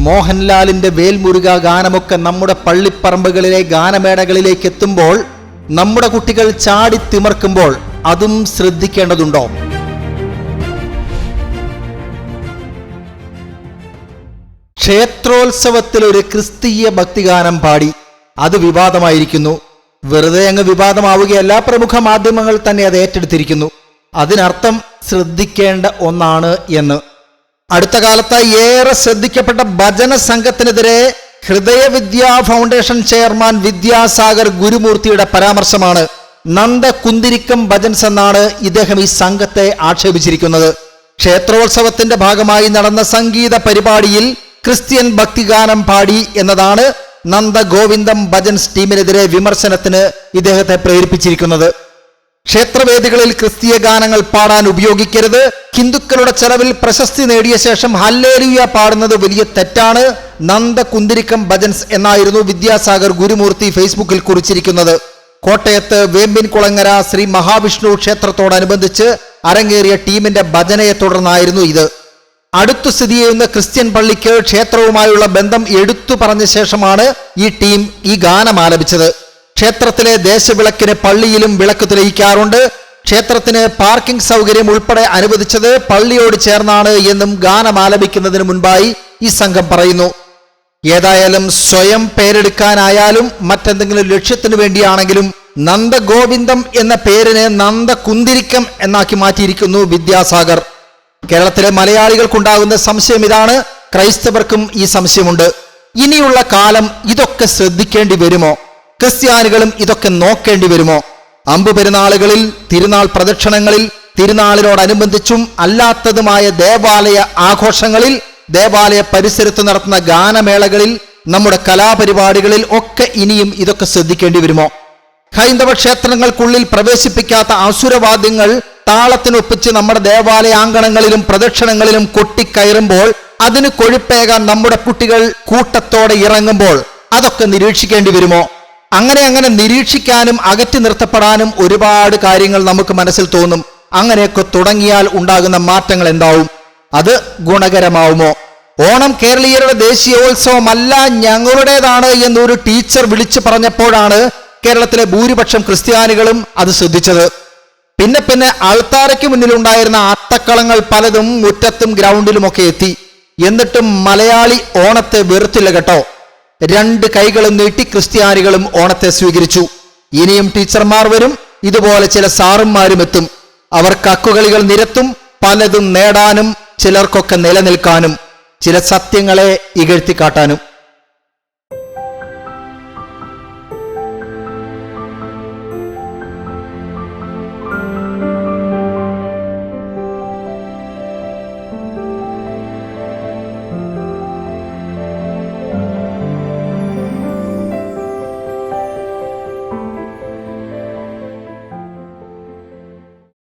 മോഹൻലാലിന്റെ വേൽമുരുക ഗാനമൊക്കെ നമ്മുടെ പള്ളിപ്പറമ്പുകളിലെ ഗാനമേളകളിലേക്ക് എത്തുമ്പോൾ നമ്മുടെ കുട്ടികൾ ചാടി തിമർക്കുമ്പോൾ അതും ശ്രദ്ധിക്കേണ്ടതുണ്ടോ? ക്ഷേത്രോത്സവത്തിൽ ഒരു ക്രിസ്തീയ ഭക്തിഗാനം പാടി അത് വിവാദമായിരിക്കുന്നു. വെറുതെ അങ്ങ് വിവാദമാവുകയല്ല, പ്രമുഖ മാധ്യമങ്ങൾ തന്നെ അത് ഏറ്റെടുത്തിരിക്കുന്നു. അതിനർത്ഥം ശ്രദ്ധിക്കേണ്ട ഒന്നാണ് എന്ന്. അടുത്ത കാലത്തായി ഏറെ ശ്രദ്ധിക്കപ്പെട്ട ഭജന സംഘത്തിനെതിരെ ഹൃദയവിദ്യാ ഫൗണ്ടേഷൻ ചെയർമാൻ വിദ്യാസാഗർ ഗുരുമൂർത്തിയുടെ പരാമർശമാണ്. നന്ദ കുന്തിരിക്കം ഭജൻസ് എന്നാണ് ഇദ്ദേഹം ഈ സംഘത്തെ ആക്ഷേപിച്ചിരിക്കുന്നത്. ക്ഷേത്രോത്സവത്തിന്റെ ഭാഗമായി നടന്ന സംഗീത പരിപാടിയിൽ ക്രിസ്ത്യൻ ഭക്തിഗാനം പാടി എന്നതാണ് നന്ദ ഗോവിന്ദം ഭജൻസ് ടീമിനെതിരെ വിമർശനത്തിന് ഇദ്ദേഹത്തെ പ്രേരിപ്പിച്ചിരിക്കുന്നത്. ക്ഷേത്രവേദികളിൽ ക്രിസ്തീയ ഗാനങ്ങൾ പാടാൻ ഉപയോഗിക്കരുത്, ഹിന്ദുക്കളുടെ ചെലവിൽ പ്രശസ്തി നേടിയ ശേഷം ഹല്ലേലൂയ പാടുന്നത് വലിയ തെറ്റാണ്, നന്ദ കുന്തിരിക്കം ഭജൻസ് എന്നായിരുന്നു വിദ്യാസാഗർ ഗുരുമൂർത്തി ഫേസ്ബുക്കിൽ കുറിച്ചിരിക്കുന്നത്. കോട്ടയത്ത് വേമ്പിൻകുളങ്ങര ശ്രീ മഹാവിഷ്ണു ക്ഷേത്രത്തോടനുബന്ധിച്ച് അരങ്ങേറിയ ടീമിന്റെ ഭജനയെ തുടർന്നായിരുന്നു ഇത്. അടുത്തു സ്ഥിതി ചെയ്യുന്ന ക്രിസ്ത്യൻ പള്ളിക്ക് ക്ഷേത്രവുമായുള്ള ബന്ധം എടുത്തു പറഞ്ഞ ശേഷമാണ് ഈ ടീം ഈ ഗാനം ആലപിച്ചത്. ക്ഷേത്രത്തിലെ ദേശവിളക്കിന് പള്ളിയിലും വിളക്ക് തെളിയിക്കാറുണ്ട്. ക്ഷേത്രത്തിന് പാർക്കിംഗ് സൗകര്യം ഉൾപ്പെടെ അനുവദിച്ചത് പള്ളിയോട് ചേർന്നാണ് എന്നും ഗാനം ആലപിക്കുന്നതിന് മുൻപായി ഈ സംഘം പറയുന്നു. ഏതായാലും സ്വയം പേരെടുക്കാനായാലും മറ്റെന്തെങ്കിലും ലക്ഷ്യത്തിനു വേണ്ടിയാണെങ്കിലും നന്ദഗോവിന്ദം എന്ന പേരിനെ നന്ദ കുന്തിരിക്കം എന്നാക്കി മാറ്റിയിരിക്കുന്നു വിദ്യാസാഗർ. കേരളത്തിലെ മലയാളികൾക്കുണ്ടാകുന്ന സംശയം ഇതാണ്, ക്രൈസ്തവർക്കും ഈ സംശയമുണ്ട്. ഇനിയുള്ള കാലം ഇതൊക്കെ ശ്രദ്ധിക്കേണ്ടി വരുമോ? ക്രിസ്ത്യാനികളും ഇതൊക്കെ നോക്കേണ്ടി വരുമോ? അമ്പ് പെരുന്നാളുകളിൽ, തിരുനാൾ പ്രദക്ഷിണങ്ങളിൽ, തിരുനാളിനോടനുബന്ധിച്ചും അല്ലാത്തതുമായ ദേവാലയ ആഘോഷങ്ങളിൽ, ദേവാലയ പരിസരത്ത് നടത്തുന്ന ഗാനമേളകളിൽ, നമ്മുടെ കലാപരിപാടികളിൽ ഒക്കെ ഇനിയും ഇതൊക്കെ ശ്രദ്ധിക്കേണ്ടി വരുമോ? ഹൈന്ദവ ക്ഷേത്രങ്ങൾക്കുള്ളിൽ പ്രവേശിപ്പിക്കാത്ത അസുരവാദ്യങ്ങൾ താളത്തിനൊപ്പിച്ച് നമ്മുടെ ദേവാലയാങ്കണങ്ങളിലും പ്രദക്ഷിണങ്ങളിലും കൊട്ടിക്കയറുമ്പോൾ, അതിന് കൊഴുപ്പേകാൻ നമ്മുടെ കുട്ടികൾ കൂട്ടത്തോടെ ഇറങ്ങുമ്പോൾ അതൊക്കെ നിരീക്ഷിക്കേണ്ടി വരുമോ? അങ്ങനെ നിരീക്ഷിക്കാനും അകറ്റി നിർത്തപ്പെടാനും ഒരുപാട് കാര്യങ്ങൾ നമുക്ക് മനസ്സിൽ തോന്നും. അങ്ങനെയൊക്കെ തുടങ്ങിയാൽ ഉണ്ടാകുന്ന മാറ്റങ്ങൾ എന്താവും? അത് ഗുണകരമാവുമോ? ഓണം കേരളീയരുടെ ദേശീയോത്സവമല്ല, ഞങ്ങളുടേതാണ് എന്നൊരു ടീച്ചർ വിളിച്ചു പറഞ്ഞപ്പോഴാണ് കേരളത്തിലെ ഭൂരിപക്ഷം ക്രിസ്ത്യാനികളും അത് ശ്രദ്ധിച്ചത്. പിന്നെ അൾത്താരയ്ക്ക് മുന്നിലുണ്ടായിരുന്ന അത്തക്കളങ്ങൾ പലതും മുറ്റത്തും ഗ്രൗണ്ടിലുമൊക്കെ എത്തി. എന്നിട്ടും മലയാളി ഓണത്തെ വെറുത്തില്ല കേട്ടോ. രണ്ട് കൈകളും നീട്ടി ക്രിസ്ത്യാനികളും ഓണത്തെ സ്വീകരിച്ചു. ഇനിയും ടീച്ചർമാർ വരും, ഇതുപോലെ ചില സാറുമാരും എത്തും. അവർ കക്കുകളികൾ നിരത്തും, പലതും നേടാനും ചിലർക്കൊക്കെ നിലനിൽക്കാനും ചില സത്യങ്ങളെ ഇകഴ്ത്തിക്കാട്ടാനും.